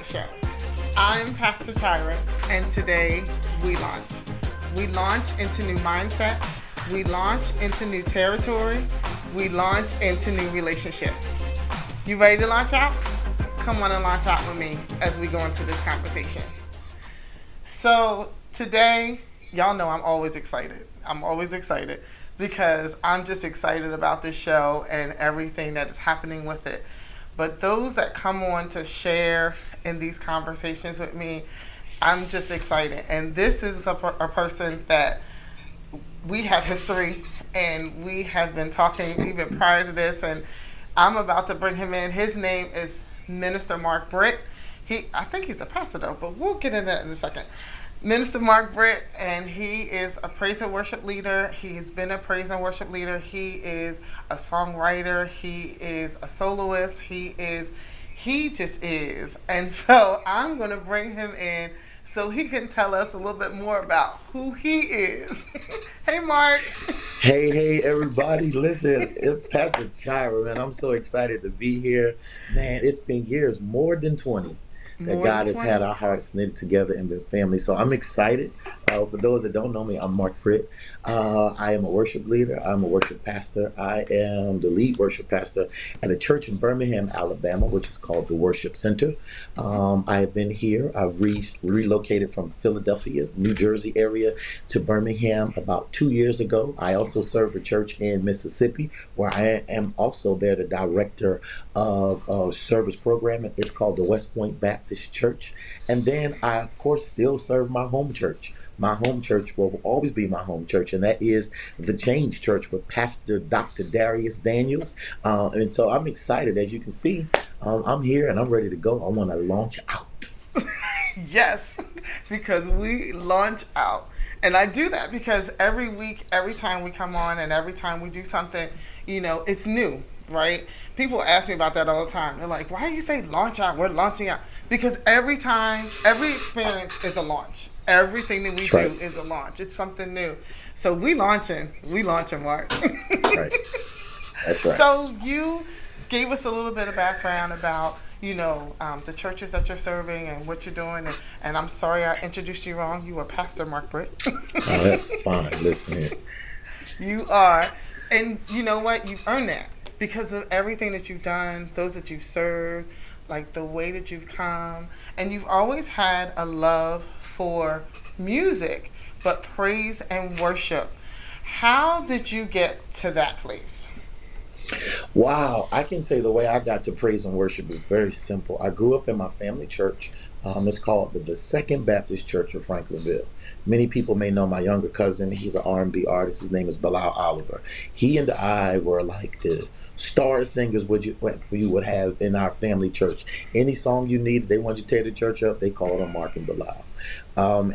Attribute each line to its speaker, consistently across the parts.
Speaker 1: Show. I'm Pastor Chira, and today we launch. We launch into new mindset. We launch into new territory. We launch into new relationship. You ready to launch out? Come on and launch out with me as we go into this conversation. So today, y'all know I'm always excited. I'm always excited because I'm just excited about this show and everything that is happening with it. But those that come on to share in these conversations with me, I'm just excited. And this is a person that we have history and we have been talking even prior to this, and I'm about to bring him in. His name is Minister Marc Britt. I think he's a pastor though, but we'll get into that in a second. Minister Marc Britt, and he is a praise and worship leader. He's been a praise and worship leader. He is a songwriter. He is a soloist. He just is. And so I'm going to bring him in so he can tell us a little bit more about who he is. Hey, Marc.
Speaker 2: Hey, everybody. Listen, Pastor Chira, man, I'm so excited to be here. Man, it's been years, more than 20. That God has had our hearts knitted together and been family. So I'm excited. For those that don't know me, I'm Marc Britt. I am a worship leader. I'm a worship pastor. I am the lead worship pastor at a church in Birmingham, Alabama, which is called the Worship Center. I have been here. I've relocated from Philadelphia, New Jersey area to Birmingham about 2 years ago. I also serve a church in Mississippi where I am also there, the director of service programming. It's called the West Point Baptist Church. And then I, of course, still serve my home church. My home church will always be my home church, and that is the Change Church with Pastor Dr. Darius Daniels. And so I'm excited. As you can see, I'm here and I'm ready to go. I want to launch out.
Speaker 1: Yes, because we launch out. And I do that because every week, every time we come on and every time we do something, it's new, right? People ask me about that all the time. They're like, why do you say launch out? We're launching out. Because every experience is a launch. Everything that we do is a launch. It's something new. So we launching, Marc.
Speaker 2: Right. That's right.
Speaker 1: So you gave us a little bit of background about, the churches that you're serving and what you're doing. And I'm sorry I introduced you wrong. You are Pastor Marc Britt.
Speaker 2: Oh, that's fine. Listen here.
Speaker 1: You are. And you know what? You've earned that because of everything that you've done, those that you've served, like the way that you've come. And you've always had a love for music, but praise and worship. How did you get to that place?
Speaker 2: Wow, I can say the way I got to praise and worship is very simple. I grew up in my family church. It's called the Second Baptist Church of Franklinville. Many people may know my younger cousin. He's an R&B artist. His name is Bilal Oliver. He and I were like the star singers you would have in our family church. Any song you needed, they wanted you to tear the church up, they called on Marc and Bilal.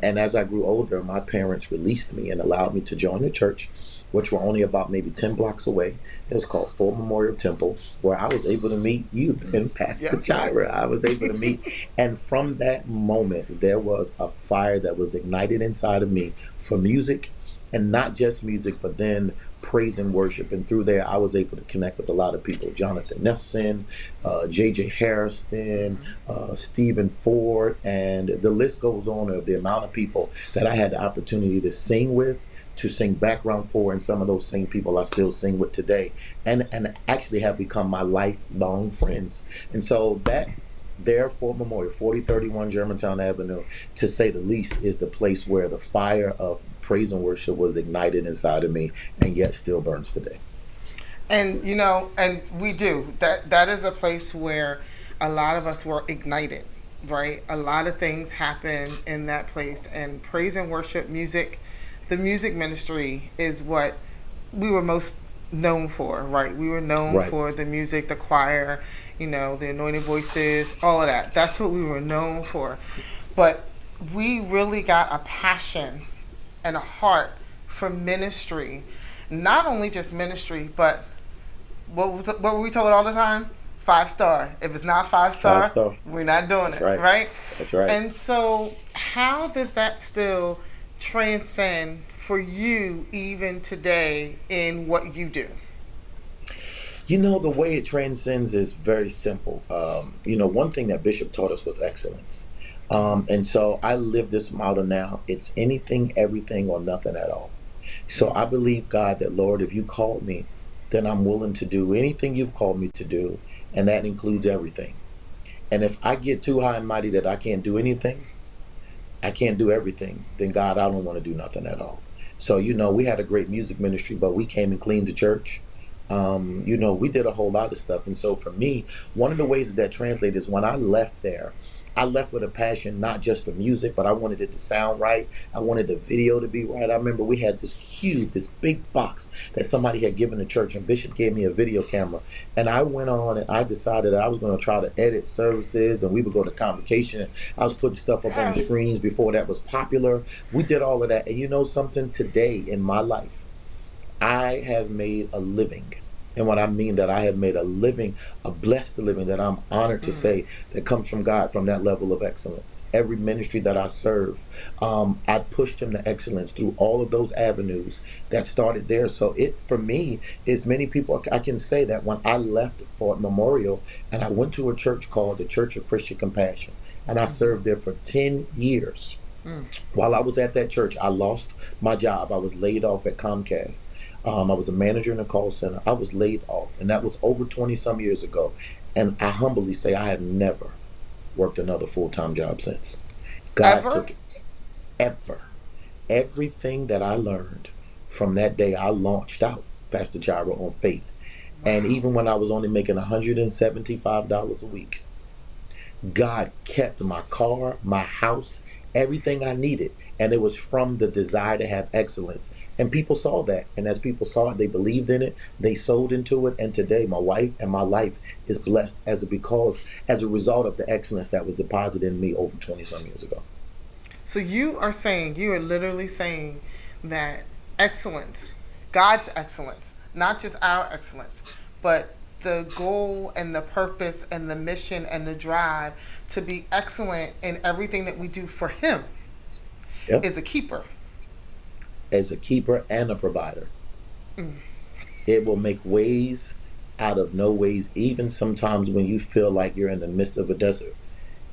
Speaker 2: And as I grew older, my parents released me and allowed me to join the church, which were only about maybe 10 blocks away. It was called Full Memorial Temple, where I was able to meet you and Pastor Chira. I was able to meet. And from that moment, there was a fire that was ignited inside of me for music, and not just music, but then praise and worship. And through there, I was able to connect with a lot of people. Jonathan Nelson, J.J. Harrison, Stephen Ford, and the list goes on of the amount of people that I had the opportunity to sing with, to sing background for, and some of those same people I still sing with today, and actually have become my lifelong friends. And so that there, Fort Memorial, 4031 Germantown Avenue, to say the least, is the place where the fire of praise and worship was ignited inside of me, and yet still burns today.
Speaker 1: And and we do that is a place where a lot of us were ignited, right? A lot of things happen in that place, and praise and worship music, the music ministry is what we were most known for, right? We were known for the music, the choir, the anointed voices, all of that. That's what we were known for. But we really got a passion and a heart for ministry. Not only just ministry, but what were we told all the time? 5-star. If it's not 5-star, we're not doing it, right?
Speaker 2: That's right.
Speaker 1: And so how does that still transcend for you even today in what you do?
Speaker 2: The way it transcends is very simple. One thing that Bishop taught us was excellence. And so I live this model now. It's anything, everything, or nothing at all. So I believe, God, that Lord, if you called me, then I'm willing to do anything you've called me to do, and that includes everything. And if I get too high and mighty that I can't do anything, I can't do everything, then God, I don't want to do nothing at all. So, we had a great music ministry, but we came and cleaned the church. We did a whole lot of stuff. And so for me, one of the ways that translated is when I left there, I left with a passion, not just for music, but I wanted it to sound right. I wanted the video to be right. I remember we had this big box that somebody had given the church, and Bishop gave me a video camera. And I went on and I decided that I was going to try to edit services, and we would go to convocation. I was putting stuff up on the
Speaker 1: Yes.
Speaker 2: screens before that was popular. We did all of that. And something, today in my life, I have made a living. And what I mean that I have made a living, a blessed living that I'm honored to say that comes from God from that level of excellence. Every ministry that I serve, I pushed him to excellence through all of those avenues that started there. So it, for me, is many people, I can say that when I left Fort Memorial and I went to a church called the Church of Christian Compassion, and I served there for 10 years. While I was at that church, I lost my job. I was laid off at Comcast. I was a manager in a call center. I was laid off, and that was over 20 some years ago. And I humbly say I have never worked another full-time job since. God
Speaker 1: Ever?
Speaker 2: took ever. Everything that I learned from that day, I launched out, Pastor Chira, on faith. And even when I was only making $175 a week, God kept my car, my house, everything I needed. And it was from the desire to have excellence. And people saw that. And as people saw it, they believed in it. They sold into it. And today, my wife and my life is blessed as a result of the excellence that was deposited in me over 20 some years ago.
Speaker 1: So you are literally saying that excellence, God's excellence, not just our excellence, but the goal and the purpose and the mission and the drive to be excellent in everything that we do for him
Speaker 2: Yep.
Speaker 1: is a keeper.
Speaker 2: As a keeper and a provider. It will make ways out of no ways, even sometimes when you feel like you're in the midst of a desert.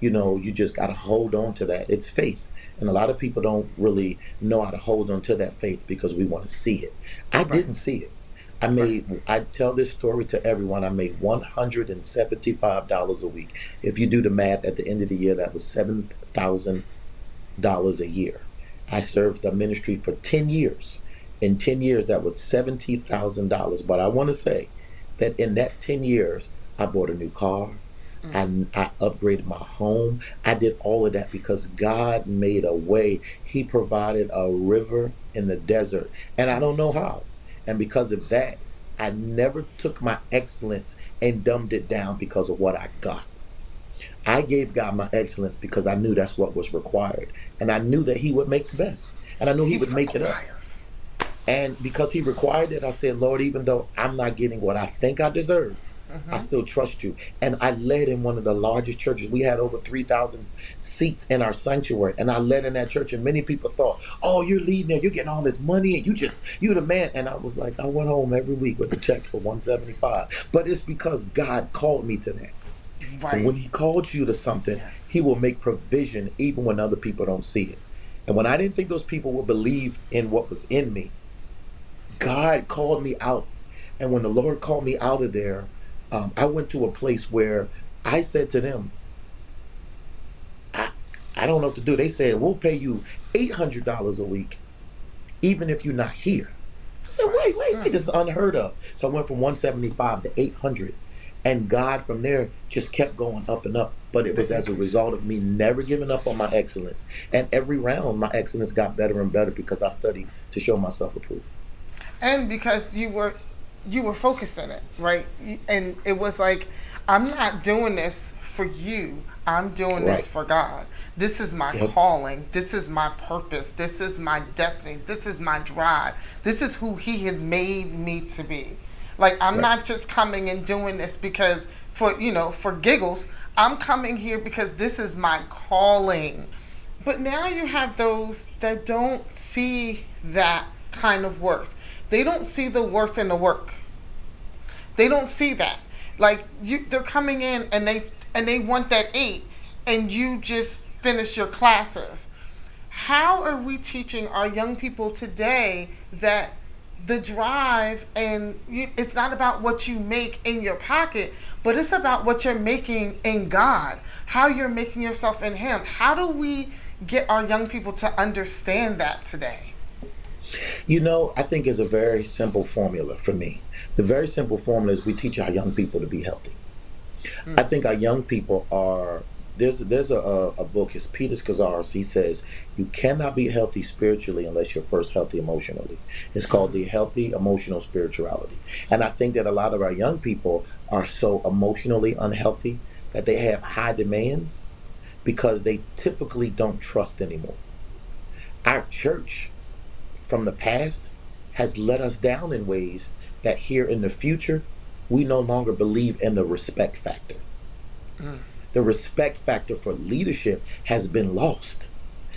Speaker 2: You just got to hold on to that. It's faith. And a lot of people don't really know how to hold on to that faith because we want to see it. I didn't see it. I tell this story to everyone. I made $175 a week. If you do the math, at the end of the year, that was $7,000 a year. I served the ministry for 10 years. In 10 years, that was $70,000. But I want to say that in that 10 years, I bought a new car. I upgraded my home. I did all of that because God made a way. He provided a river in the desert. And I don't know how. And because of that, I never took my excellence and dumbed it down because of what I got. I gave God my excellence because I knew that's what was required. And I knew that he would make the best. And I knew he would make it up. And because he required it, I said, Lord, even though I'm not getting what I think I deserve, I still trust you. And I led in one of the largest churches. We had over 3,000 seats in our sanctuary. And I led in that church. And many people thought, oh, you're leading there. You're getting all this money. And you're the man. And I was like, I went home every week with a check for $175. But it's because God called me to that.
Speaker 1: Right.
Speaker 2: And when he called you to something, he will make provision even when other people don't see it. And when I didn't think those people would believe in what was in me, God called me out. And when the Lord called me out of there, I went to a place where I said to them, I don't know what to do. They said, we'll pay you $800 a week, even if you're not here. I said, wait, this is unheard of. So I went from 175 to 800. And God from there just kept going up and up. But it was as a result of me never giving up on my excellence. And every round, my excellence got better and better because I studied to show myself approved.
Speaker 1: And because you were focused in it, right? And it was like, I'm not doing this for you. I'm doing this for God. This is my calling. This is my purpose. This is my destiny. This is my drive. This is who he has made me to be. Like, I'm not just coming and doing this because for giggles. I'm coming here because this is my calling. But now you have those that don't see that kind of worth. They don't see the worth in the work. They don't see that. Like they're coming in and they want that 8, and you just finish your classes. How are we teaching our young people today that the drive it's not about what you make in your pocket, but it's about what you're making in God, how you're making yourself in Him? How do we get our young people to understand that today?
Speaker 2: I think it's a very simple formula for me. The very simple formula is we teach our young people to be healthy. I think our young people are. There's a book. It's Peter Scazzars. He says you cannot be healthy spiritually unless you're first healthy emotionally. It's called the healthy emotional spirituality. And I think that a lot of our young people are so emotionally unhealthy that they have high demands because they typically don't trust anymore. Our church from the past has let us down in ways that here in the future we no longer believe in the respect factor. The respect factor for leadership has been lost.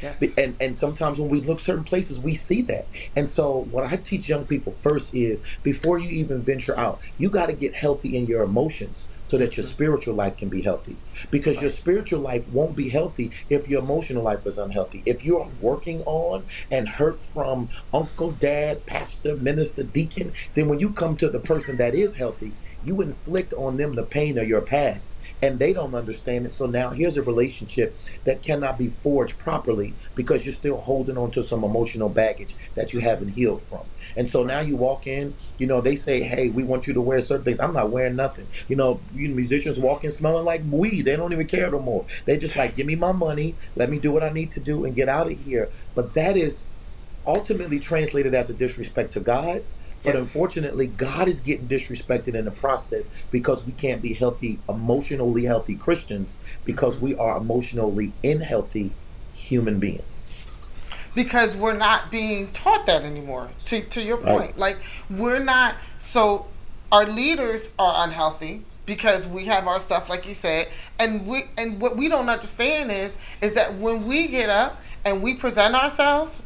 Speaker 1: Yes.
Speaker 2: And sometimes when we look certain places, we see that. And so what I teach young people first is before you even venture out, you got to get healthy in your emotions so that your spiritual life can be healthy. Because your spiritual life won't be healthy if your emotional life is unhealthy. If you're working on and hurt from uncle, dad, pastor, minister, deacon, then when you come to the person that is healthy, you inflict on them the pain of your past. And they don't understand it. So now here's a relationship that cannot be forged properly because you're still holding on to some emotional baggage that you haven't healed from. And so now you walk in, they say, hey, we want you to wear certain things. I'm not wearing nothing. You musicians walk in smelling like weed. They don't even care no more. They just like, give me my money. Let me do what I need to do and get out of here. But that is ultimately translated as a disrespect to God. But unfortunately, God is getting disrespected in the process because we can't be emotionally healthy Christians because we are emotionally unhealthy human beings.
Speaker 1: Because we're not being taught that anymore. To your point,
Speaker 2: Right.
Speaker 1: like we're not. So our leaders are unhealthy because we have our stuff, like you said, and what we don't understand is that when we get up and we present ourselves,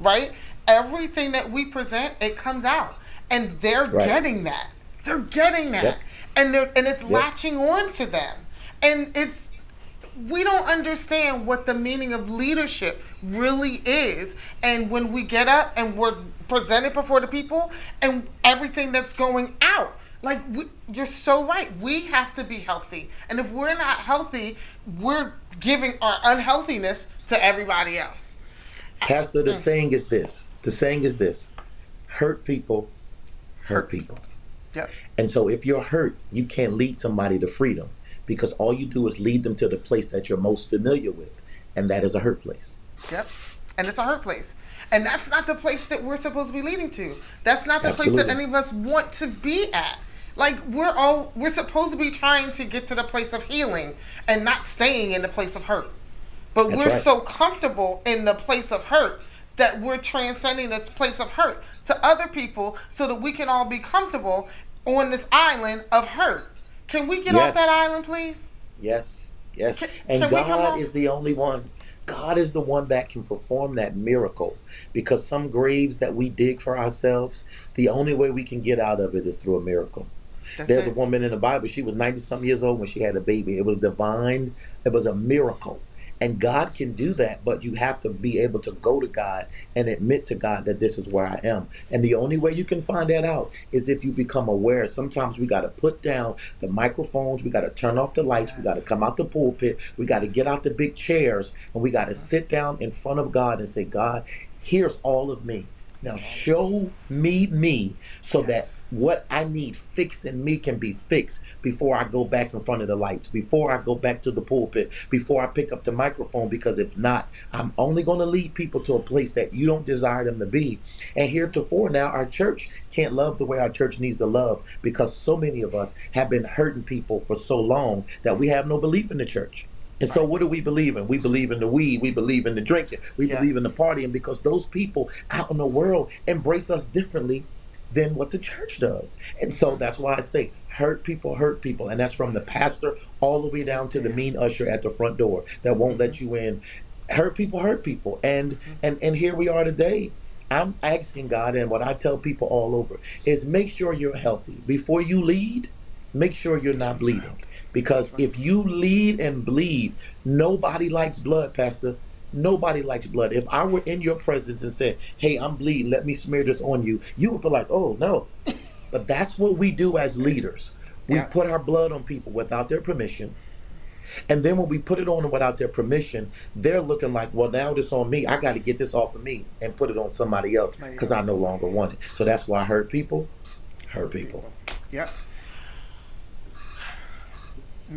Speaker 1: right, everything that we present, it comes out, and they're
Speaker 2: Right.
Speaker 1: getting that. They're getting that,
Speaker 2: Yep.
Speaker 1: and it's
Speaker 2: Yep.
Speaker 1: latching on to them, and we don't understand what the meaning of leadership really is. And when we get up and we're presented before the people and everything that's going out, like you're so right. We have to be healthy. And if we're not healthy, we're giving our unhealthiness to everybody else.
Speaker 2: Pastor, the saying is this. The saying is this. Hurt people hurt people.
Speaker 1: Yep.
Speaker 2: And so if you're hurt, you can't lead somebody to freedom because all you do is lead them to the place that you're most familiar with, and that is a hurt place.
Speaker 1: Yep. And it's a hurt place. And that's not the place that we're supposed to be leading to. That's not the place
Speaker 2: Absolutely.
Speaker 1: that any of us want to be at. Like we're supposed to be trying to get to the place of healing and not staying in the place of hurt. But
Speaker 2: That's
Speaker 1: we're
Speaker 2: right.
Speaker 1: so comfortable in the place of hurt that we're transcending the place of hurt to other people so that we can all be comfortable on this island of hurt. Can we get off
Speaker 2: Yes.
Speaker 1: that island, please?
Speaker 2: Yes.
Speaker 1: Can
Speaker 2: And
Speaker 1: we come
Speaker 2: God
Speaker 1: off?
Speaker 2: is the only one. God is the one that can perform that miracle because some graves that we dig for ourselves, the only way we can get out of it is through a miracle.
Speaker 1: That's
Speaker 2: There's a
Speaker 1: it.
Speaker 2: woman in the Bible, she was 90-some years old when she had a baby. It was divine, it was a miracle. And God can do that, but you have to be able to go to God and admit to God that this is where I am. And the only way you can find that out is if you become aware. Sometimes we got to put down the microphones, we got to turn off the lights, we got to
Speaker 1: Yes.
Speaker 2: come out the pulpit, we got to
Speaker 1: Yes.
Speaker 2: get out the big chairs, and we got to sit down in front of God and say, God, here's all of me. Now show me so that
Speaker 1: Yes.
Speaker 2: what I need fixed in me can be fixed before I go back in front of the lights, before I go back to the pulpit, before I pick up the microphone, because if not, I'm only going to lead people to a place that you don't desire them to be. And heretofore now our church can't love the way our church needs to love because so many of us have been hurting people for so long that we have no belief in the church. And so what do we believe in? We believe in the weed. We believe in the drinking. We
Speaker 1: Yeah.
Speaker 2: believe in the partying because those people out in the world embrace us differently than what the church does. And so that's why I say hurt people. And that's from the pastor all the way down to the mean usher at the front door that won't let you in. Hurt people. And here we are today. I'm asking God, and what I tell people all over is make sure you're healthy. Before you lead, make sure you're not bleeding.
Speaker 1: That's
Speaker 2: Because
Speaker 1: right.
Speaker 2: if you lead and bleed, nobody likes blood, Pastor. Nobody likes blood. If I were in your presence and said, hey, I'm bleeding, let me smear this on you, you would be like, oh, no. But that's what we do as leaders. We
Speaker 1: Yeah.
Speaker 2: put our blood on people without their permission. And then when we put it on them without their permission, they're looking like, well, now this on me. I got to get this off of me and put it on somebody else
Speaker 1: Somebody
Speaker 2: because I
Speaker 1: else.
Speaker 2: no longer want it. So that's why I hurt people, hurt
Speaker 1: Hurt
Speaker 2: people.
Speaker 1: people. Yep.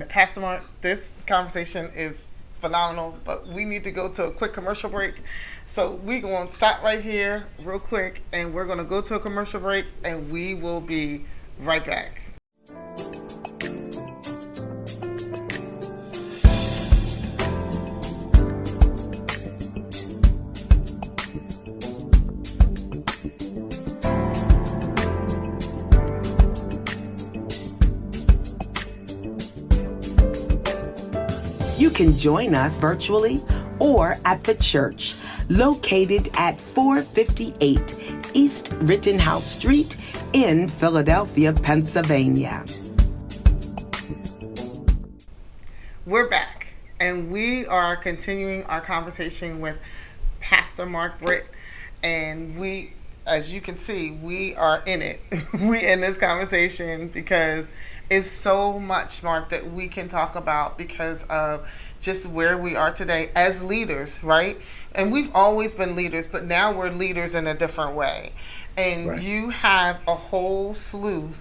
Speaker 1: Pastor Mark, this conversation is phenomenal, but we need to go to a quick commercial break. So we're going to stop right here real quick, and we're going to go to a commercial break, and we will be right back.
Speaker 3: You can join us virtually or at the church, located at 458 East Rittenhouse Street in Philadelphia, Pennsylvania.
Speaker 1: We're back, and we are continuing our conversation with Pastor Marc Britt, and we, as you can see, we are in it. We in this conversation because it's so much, Mark, that we can talk about because of just where we are today as leaders, right? And we've always been leaders, but now we're leaders in a different way. And
Speaker 2: Right.
Speaker 1: you have a whole slew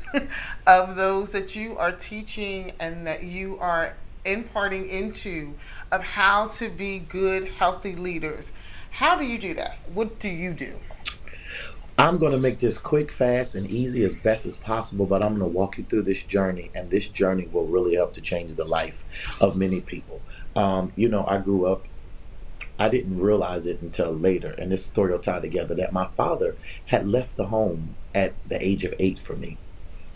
Speaker 1: of those that you are teaching and that you are imparting into of how to be good, healthy leaders. How do you do that? What do you do?
Speaker 2: I'm going to make this quick, fast, and easy as best as possible, but I'm going to walk you through this journey, and this journey will really help to change the life of many people. I grew up, I didn't realize it until later, and this story will tie together, that my father had left the home at the age of 8 for me.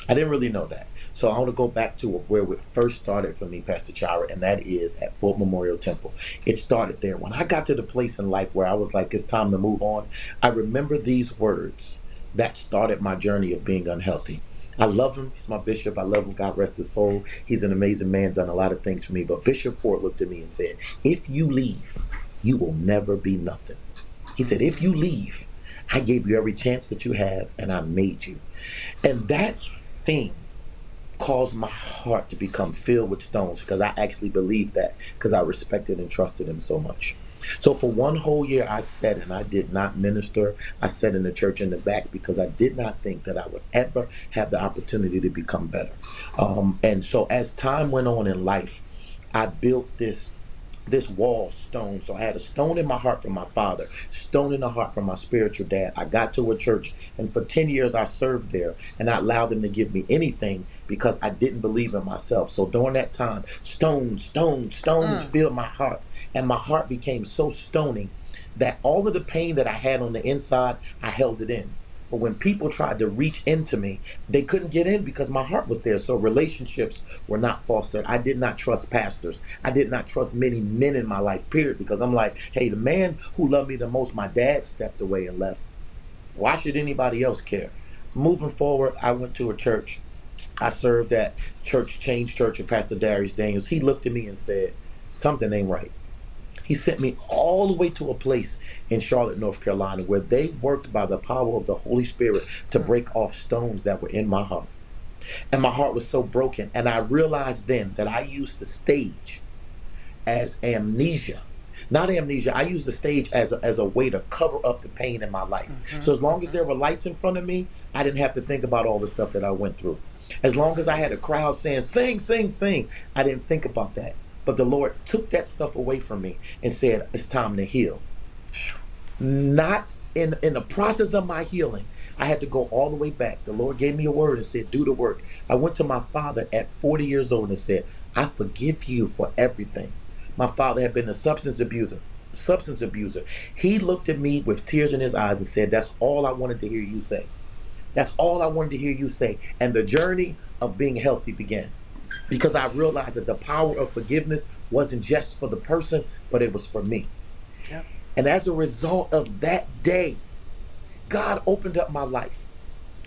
Speaker 2: I didn't really know that. So I want to go back to where it first started for me, Pastor Chira, and that is at Fort Memorial Temple. It started there. When I got to the place in life where I was like, it's time to move on, I remember these words that started my journey of being unhealthy. I love him. He's my bishop. I love him. God rest his soul. He's an amazing man, done a lot of things for me. But Bishop Ford looked at me and said, if you leave, you will never be nothing. He said, if you leave, I gave you every chance that you have, and I made you. And that thing caused my heart to become filled with stones, because I actually believed that, because I respected and trusted him so much. So for one whole year I sat and I did not minister. I sat in the church in the back because I did not think that I would ever have the opportunity to become better. And so as time went on in life, I built this wall stone. So I had a stone in my heart from my father, stone in the heart from my spiritual dad. I got to a church, and for 10 years I served there, and I allowed them to give me anything because I didn't believe in myself. So during that time, stones filled my heart, and my heart became so stony that all of the pain that I had on the inside, I held it in. But when people tried to reach into me, they couldn't get in because my heart was there. So relationships were not fostered. I did not trust pastors. I did not trust many men in my life, period, because I'm like, hey, the man who loved me the most, my dad, stepped away and left. Why should anybody else care? Moving forward, I went to a church. I served at Church Change Church of Pastor Darius Daniels. He looked at me and said, something ain't right. He sent me all the way to a place in Charlotte, North Carolina, where they worked by the power of the Holy Spirit to break off stones that were in my heart. And my heart was so broken. And I realized then that I used the stage as amnesia. Not amnesia. I used the stage as a way to cover up the pain in my life. So as long as there were lights in front of me, I didn't have to think about all the stuff that I went through. As long as I had a crowd saying, sing, sing, sing, I didn't think about that. But the Lord took that stuff away from me and said, it's time to heal. Not in the process of my healing, I had to go all the way back. The Lord gave me a word and said, do the work. I went to my father at 40 years old and said, I forgive you for everything. My father had been a substance abuser. He looked at me with tears in his eyes and said, that's all I wanted to hear you say. That's all I wanted to hear you say. And the journey of being healthy began. Because I realized that the power of forgiveness wasn't just for the person, but it was for me.
Speaker 1: Yep.
Speaker 2: And as a result of that day, God opened up my life.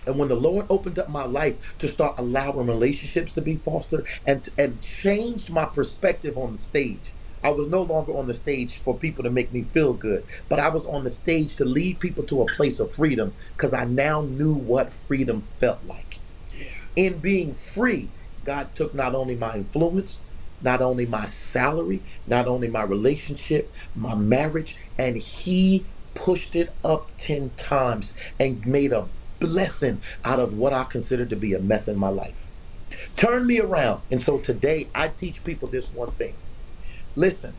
Speaker 2: And when the Lord opened up my life to start allowing relationships to be fostered and changed my perspective on the stage, I was no longer on the stage for people to make me feel good, but I was on the stage to lead people to a place of freedom because I now knew what freedom felt like. In being free, God took not only my influence, not only my salary, not only my relationship, my marriage, and he pushed it up 10 times and made a blessing out of what I consider to be a mess in my life. Turn me around. And so today I teach people this one thing. Listen,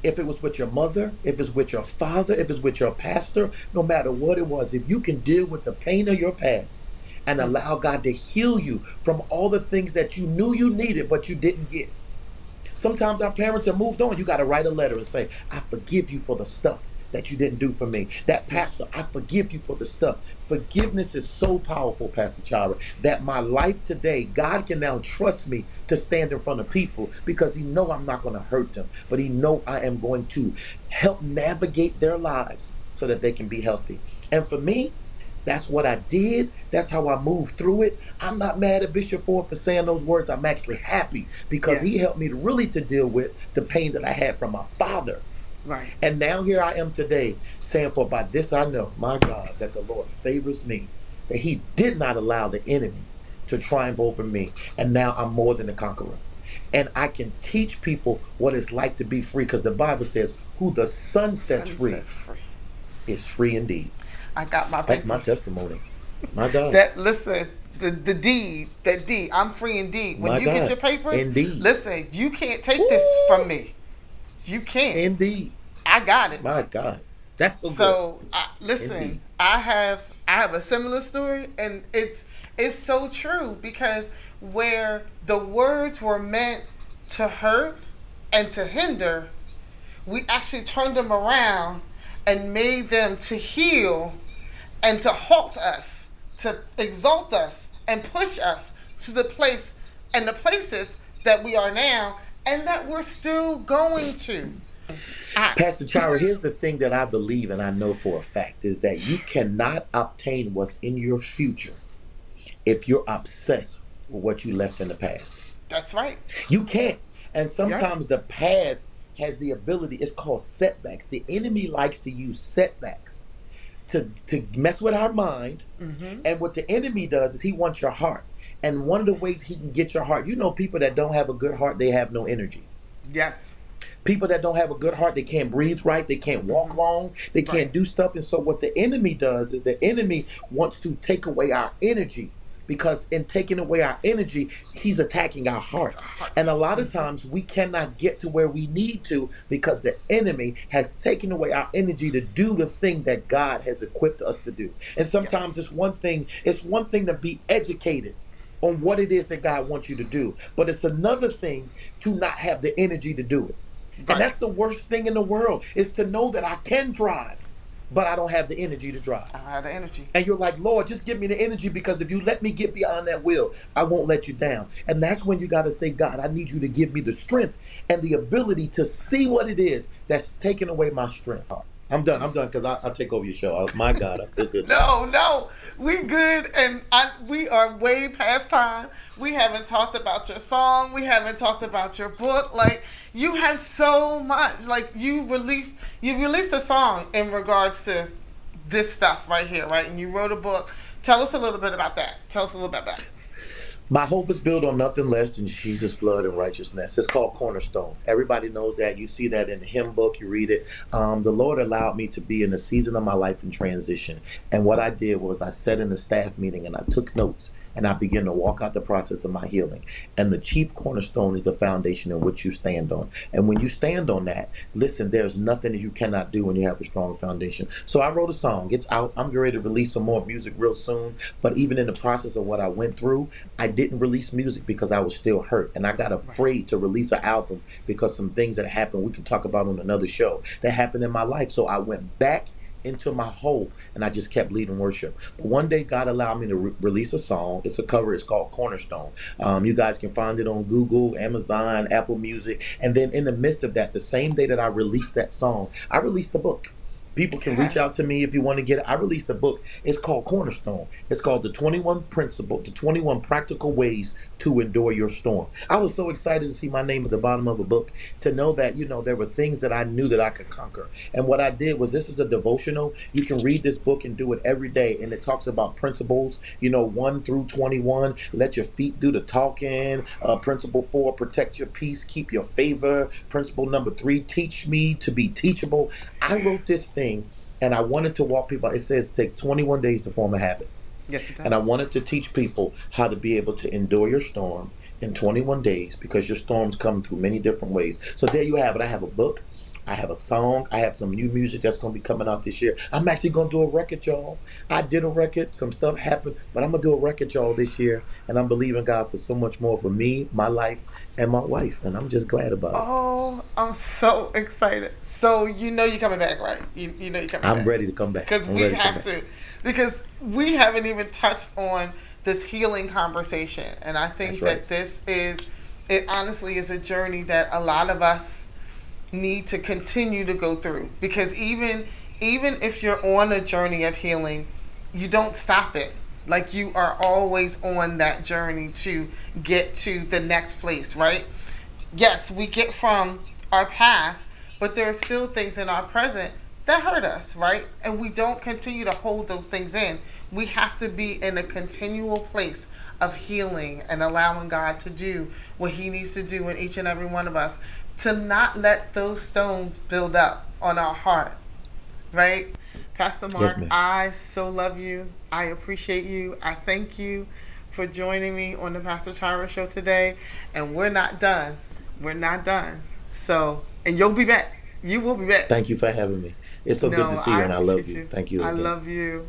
Speaker 2: if it was with your mother, if it's with your father, if it's with your pastor, no matter what it was, if you can deal with the pain of your past and allow God to heal you from all the things that you knew you needed but you didn't get. Sometimes our parents have moved on. You got to write a letter and say, I forgive you for the stuff that you didn't do for me. That pastor, I forgive you for the stuff. Forgiveness is so powerful, Pastor Chira, that my life today, God can now trust me to stand in front of people because he know I'm not going to hurt them, but he know I am going to help navigate their lives so that they can be healthy. And for me, that's what I did. That's how I moved through it. I'm not mad at Bishop Ford for saying those words. I'm actually happy because he helped me to deal with the pain that I had from my father.
Speaker 1: Right.
Speaker 2: And now here I am today saying, for by this I know, my God, that the Lord favors me, that he did not allow the enemy to triumph over me. And now I'm more than a conqueror. And I can teach people what it's like to be free because the Bible says, who the Son sets free is free indeed.
Speaker 1: I got my
Speaker 2: That's
Speaker 1: papers.
Speaker 2: my testimony. My God.
Speaker 1: Listen, the deed, I'm free indeed. When
Speaker 2: My
Speaker 1: you
Speaker 2: God.
Speaker 1: get your papers,
Speaker 2: Indeed.
Speaker 1: listen, you can't take this from me. You can't.
Speaker 2: Indeed.
Speaker 1: I got it.
Speaker 2: My God. That's so
Speaker 1: So
Speaker 2: good.
Speaker 1: listen,
Speaker 2: Indeed.
Speaker 1: I have a similar story, and it's so true because where the words were meant to hurt and to hinder, we actually turned them around and made them to heal and to halt us, to exalt us and push us to the place and the places that we are now and that we're still going to.
Speaker 2: Pastor Chira, here's the thing that I believe and I know for a fact is that you cannot obtain what's in your future if you're obsessed with what you left in the past.
Speaker 1: That's right.
Speaker 2: You can't. And sometimes the past has the ability, it's called setbacks. The enemy likes to use setbacks to mess with our mind. Mm-hmm. And what the enemy does is he wants your heart. And one of the ways he can get your heart, you know, people that don't have a good heart, they have no energy.
Speaker 1: Yes.
Speaker 2: People that don't have a good heart, they can't breathe right, they can't walk long, they can't do stuff. And so what the enemy does is the enemy wants to take away our energy, because in taking away our energy, he's attacking our heart. And a lot of times we cannot get to where we need to because the enemy has taken away our energy to do the thing that God has equipped us to do. And sometimes it's one thing to be educated on what it is that God wants you to do, but it's another thing to not have the energy to do it. Right. And that's the worst thing in the world, is to know that I can drive, but I don't have the energy to drive.
Speaker 1: I don't have the energy.
Speaker 2: And you're like, Lord, just give me the energy, because if you let me get beyond that wheel, I won't let you down. And that's when you got to say, God, I need you to give me the strength and the ability to see what it is that's taking away my strength. I'm done because I'll take over your show. Oh, my God, I feel good.
Speaker 1: No, we good, and we are way past time. We haven't talked about your song. We haven't talked about your book. Like, you have so much. Like, you released a song in regards to this stuff right here, right? And you wrote a book. Tell us a little bit about that.
Speaker 2: My hope is built on nothing less than Jesus' blood and righteousness. It's called Cornerstone. Everybody knows that. You see that in the hymn book. You read it. The Lord allowed me to be in a season of my life in transition. And what I did was I sat in a staff meeting and I took notes. And I began to walk out the process of my healing. And the chief cornerstone is the foundation in which you stand on. And when you stand on that, listen, there's nothing that you cannot do when you have a strong foundation. So I wrote a song. It's out. I'm getting ready to release some more music real soon. But even in the process of what I went through, I didn't release music because I was still hurt. And I got afraid to release an album because some things that happened, we can talk about on another show, that happened in my life. So I went back into my hole and I just kept leading worship. But one day God allowed me to release a song. It's a cover. It's called Cornerstone. You guys can find it on Google, Amazon, Apple Music. And then in the midst of that, the same day that I released that song, I released the book. People can reach out to me if you want to get it. I released a book. It's called Cornerstone. It's called the 21 Practical Ways to Endure Your Storm. I was so excited to see my name at the bottom of a book, to know that, there were things that I knew that I could conquer. And what I did was, this is a devotional. You can read this book and do it every day. And it talks about principles, 1 through 21. Let your feet do the talking. Principle 4, protect your peace, keep your favor. Principle number 3, teach me to be teachable. I wrote this thing, and I wanted to walk people. It says take 21 days to form a habit.
Speaker 1: Yes, it does.
Speaker 2: And I wanted to teach people how to be able to endure your storm in 21 days, because your storms come through many different ways. So there you have it. I have a book. I have a song. I have some new music that's going to be coming out this year. I'm actually going to do a record, y'all. I did a record. Some stuff happened, but I'm going to do a record, y'all, this year. And I'm believing God for so much more for me, my life, and my wife. And I'm just glad about it.
Speaker 1: Oh, I'm so excited. So you're coming back, right? You know you're coming back.
Speaker 2: I'm ready to come back.
Speaker 1: Because we have to. Because we haven't even touched on this healing conversation. And I think that it honestly is a journey that a lot of us need to continue to go through, because even if you're on a journey of healing, you don't stop it. Like, you are always on that journey to get to the next place, right? Yes, we get from our past, but there are still things in our present that hurt us, right? And we don't continue to hold those things in. We have to be in a continual place of healing and allowing God to do what he needs to do in each and every one of us, to not let those stones build up on our heart, right? Pastor Mark,
Speaker 2: Yes,
Speaker 1: I so love you. I appreciate you. I thank you for joining me on the Pastor Chira Show today. And we're not done. We're not done. So, and you'll be back. You will be back.
Speaker 2: Thank you for having me. It's so good to see you, and I love you. Thank you.
Speaker 1: I love you.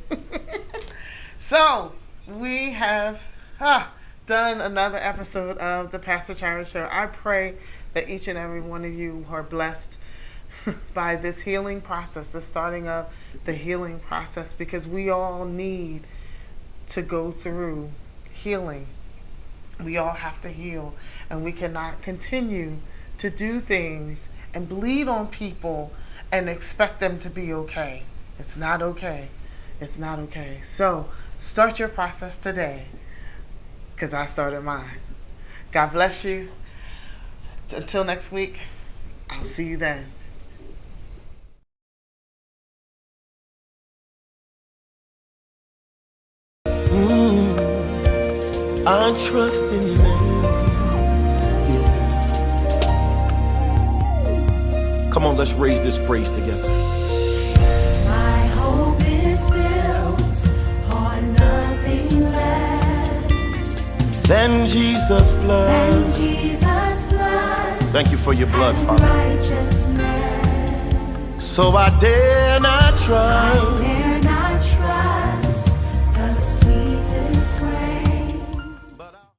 Speaker 1: So, we have done another episode of the Pastor Chira Show. I pray that each and every one of you are blessed by this healing process, the starting of the healing process, because we all need to go through healing. We all have to heal, and we cannot continue to do things and bleed on people and expect them to be okay. It's not okay. It's not okay. So start your process today, because I started mine. God bless you. Until next week, I'll see you then.
Speaker 4: I trust in your name. Yeah. Come on, let's raise this praise together.
Speaker 5: My hope is built on nothing less
Speaker 4: Than Jesus' blood.
Speaker 5: than Jesus' blood.
Speaker 4: Thank you for your blood,
Speaker 5: and
Speaker 4: Father.
Speaker 5: righteousness.
Speaker 4: So I dare not
Speaker 5: I
Speaker 4: try
Speaker 5: dare